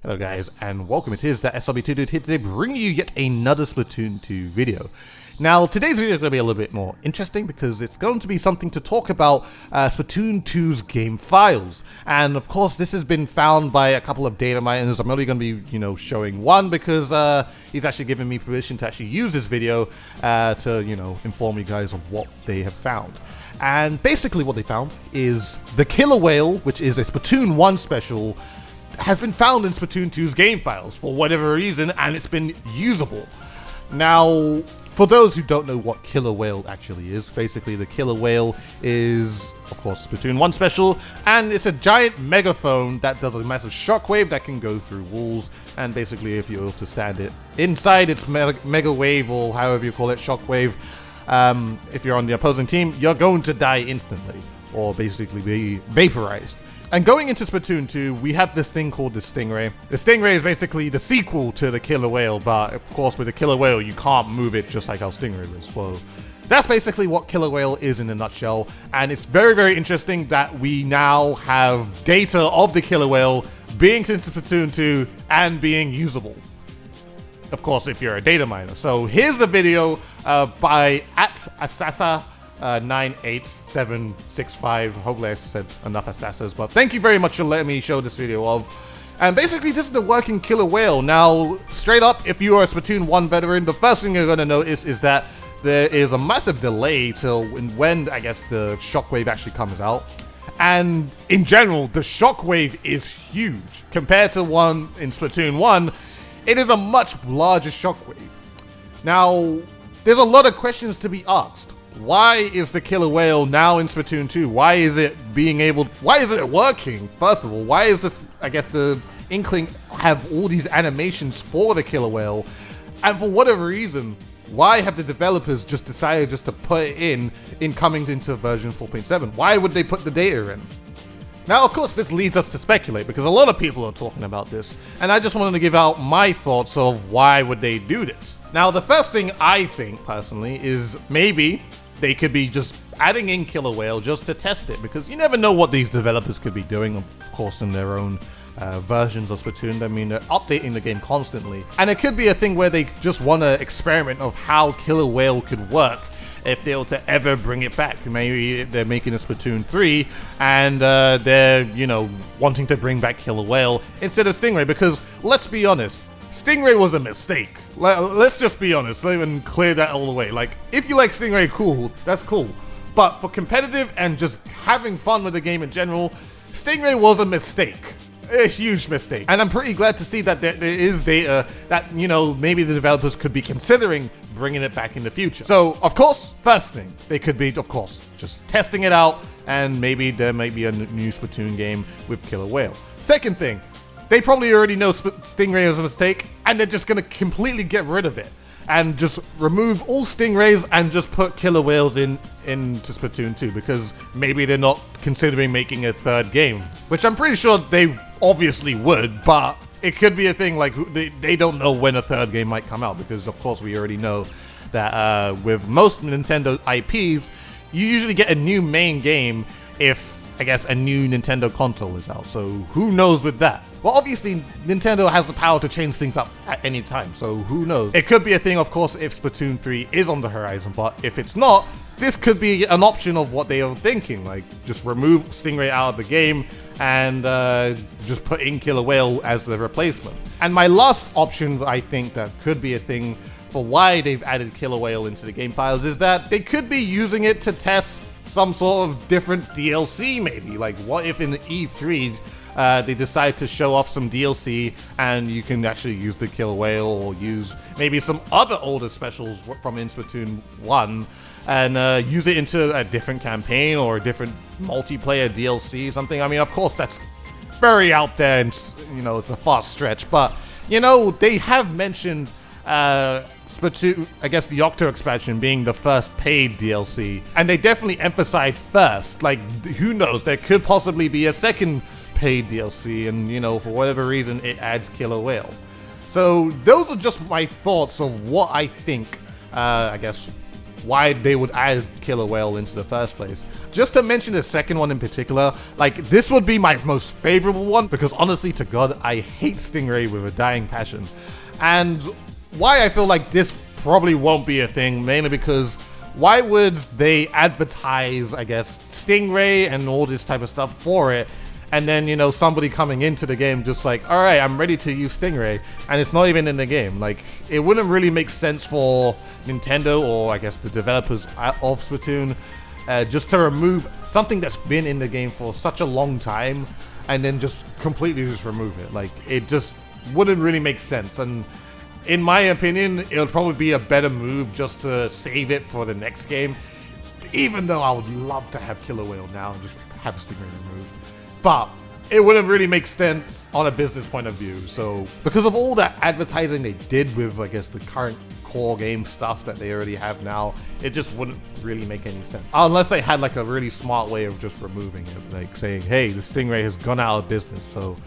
Hello guys, and welcome. It is ThatSrb2DUDE here today, bringing you yet another Splatoon 2 video. Now, today's video is going to be a little bit more interesting because it's going to be something to talk about Splatoon 2's game files. And of course, this has been found by a couple of data miners. I'm only going to be, showing one because he's actually given me permission to actually use this video to, inform you guys of what they have found. And basically what they found is the Killer Wail, which is a Splatoon 1 special, has been found in Splatoon 2's game files for whatever reason, and it's been usable. Now, for those who don't know what Killer Wail actually is, basically the Killer Wail is, of course, Splatoon 1 special, and it's a giant megaphone that does a massive shockwave that can go through walls, and basically if you were to stand it inside its mega wave, or however you call it, shockwave, if you're on the opposing team, you're going to die instantly, or basically be vaporized. And going into Splatoon 2, we have this thing called the Stingray. The Stingray is basically the sequel to the Killer Wail, but of course with the Killer Wail, you can't move it just like how Stingray is. Well, that's basically what Killer Wail is in a nutshell, and it's very, very interesting that we now have data of the Killer Wail being into Splatoon 2 and being usable. Of course, if you're a data miner. So here's the video by @Assasa98765. Hopefully I said enough Assasas, but thank you very much for letting me show this video of. And basically this is the working Killer Wail. Now, straight up, if you are a Splatoon 1 veteran, the first thing you're going to notice is that there is a massive delay till when, I guess, the shockwave actually comes out. And in general, the shockwave is huge. Compared to one in Splatoon 1, it is a much larger shockwave. Now, there's a lot of questions to be asked. Why is the Killer Wail now in Splatoon 2? Why is it working? First of all, why is this, I guess, the Inkling have all these animations for the Killer Wail? And for whatever reason, why have the developers just decided just to put it in coming into version 4.7? Why would they put the data in? Now, of course, this leads us to speculate because a lot of people are talking about this, and I just wanted to give out my thoughts of why would they do this. Now, the first thing I think, personally, is maybe they could be just adding in Killer Wail just to test it, because you never know what these developers could be doing, of course, in their own versions of Splatoon. I mean, they're updating the game constantly, and it could be a thing where they just want to experiment of how Killer Wail could work if they were to ever bring it back. Maybe they're making a Splatoon 3 and they're, wanting to bring back Killer Wail instead of Stingray, because let's be honest, Stingray was a mistake. Let's just be honest, let me clear that all the way. Like, if you like Stingray, cool, that's cool. But for competitive and just having fun with the game in general, Stingray was a mistake. A huge mistake. And I'm pretty glad to see that there is data that, maybe the developers could be considering bringing it back in the future. So, of course, first thing, they could be, of course, just testing it out, and maybe there might be a new Splatoon game with Killer Wail. Second thing, they probably already know Stingray is a mistake, and they're just going to completely get rid of it and just remove all Stingrays and just put Killer Wails into Splatoon 2, because maybe they're not considering making a third game, which I'm pretty sure they obviously would, but it could be a thing like they don't know when a third game might come out, because of course we already know that with most Nintendo IPs, you usually get a new main game if, I guess, a new Nintendo console is out. So who knows with that? Well, obviously, Nintendo has the power to change things up at any time, so who knows? It could be a thing, of course, if Splatoon 3 is on the horizon, but if it's not, this could be an option of what they are thinking, like just remove Stingray out of the game and just put in Killer Wail as the replacement. And my last option, I think that could be a thing for why they've added Killer Wail into the game files, is that they could be using it to test some sort of different DLC maybe. Like, what if in the E3 they decide to show off some DLC and you can actually use the Killer Wail, or use maybe some other older specials from Splatoon 1 and use it into a different campaign or a different multiplayer DLC, something. I mean, of course, that's very out there and, it's a far stretch, but, they have mentioned Splatoon, I guess the Octo expansion being the first paid DLC, and they definitely emphasized first. Like, who knows, there could possibly be a second paid DLC, and for whatever reason it adds Killer Wail. So those are just my thoughts of what I think, I guess, why they would add Killer Wail into the first place. Just to mention the second one in particular, like this would be my most favorable one because honestly to God, I hate Stingray with a dying passion. And why I feel like this probably won't be a thing, mainly because why would they advertise, I guess, Stingray and all this type of stuff for it, and then, you know, somebody coming into the game just like, all right, I'm ready to use Stingray, and it's not even in the game. Like, it wouldn't really make sense for Nintendo, or I guess the developers of Splatoon, just to remove something that's been in the game for such a long time, and then just completely just remove it. Like, it just wouldn't really make sense. And in my opinion, it'll probably be a better move just to save it for the next game, even though I would love to have Killer Wail now and just have Stingray removed. But it wouldn't really make sense on a business point of view. So because of all that advertising they did with, I guess, the current core game stuff that they already have now, it just wouldn't really make any sense. Unless they had like a really smart way of just removing it, like saying, hey, the Stingray has gone out of business, so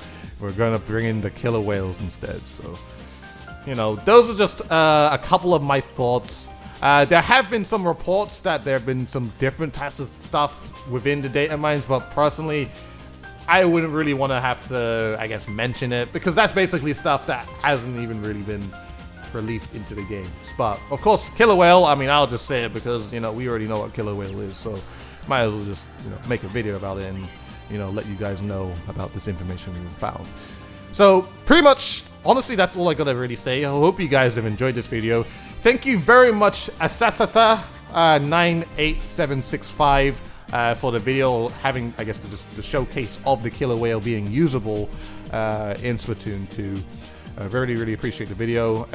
we're gonna bring in the Killer Wails instead. So, you know, those are just a couple of my thoughts. There have been some reports that there have been some different types of stuff within the data mines, but personally, I wouldn't really want to have to, I guess, mention it, because that's basically stuff that hasn't even really been released into the games. But, of course, Killer Wail, I mean, I'll just say it because, you know, we already know what Killer Wail is, so might as well just, you know, make a video about it and, you know, let you guys know about this information we found. So, pretty much, honestly, that's all I gotta really say. I hope you guys have enjoyed this video. Thank you very much, ThatSrb2DUDE for the video, having, I guess, the showcase of the Killer Wail being usable in Splatoon 2. Really appreciate the video.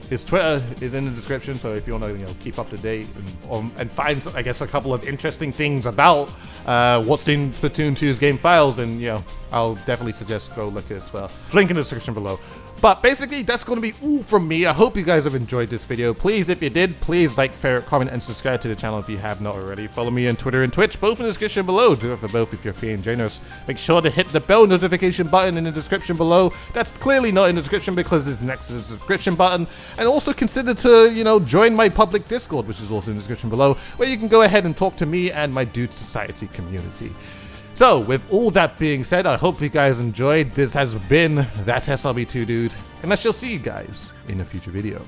His Twitter is in the description, so if you want to, you know, keep up to date and find, I guess, a couple of interesting things about what's in Splatoon 2's game files, then, you know, I'll definitely suggest go look at his Twitter. Link in the description below. But basically, that's going to be all from me. I hope you guys have enjoyed this video. Please, if you did, please like, favorite, comment, and subscribe to the channel if you have not already. Follow me on Twitter and Twitch, both in the description below. Do it for both if you're feeling generous. Make sure to hit the bell notification button in the description below. That's clearly not in the description because it's next to the subscription button. And also consider to, you know, join my public Discord, which is also in the description below, where you can go ahead and talk to me and my Dude Society community. So, with all that being said, I hope you guys enjoyed. This has been ThatSrb2DUDE, and I shall see you guys in a future video.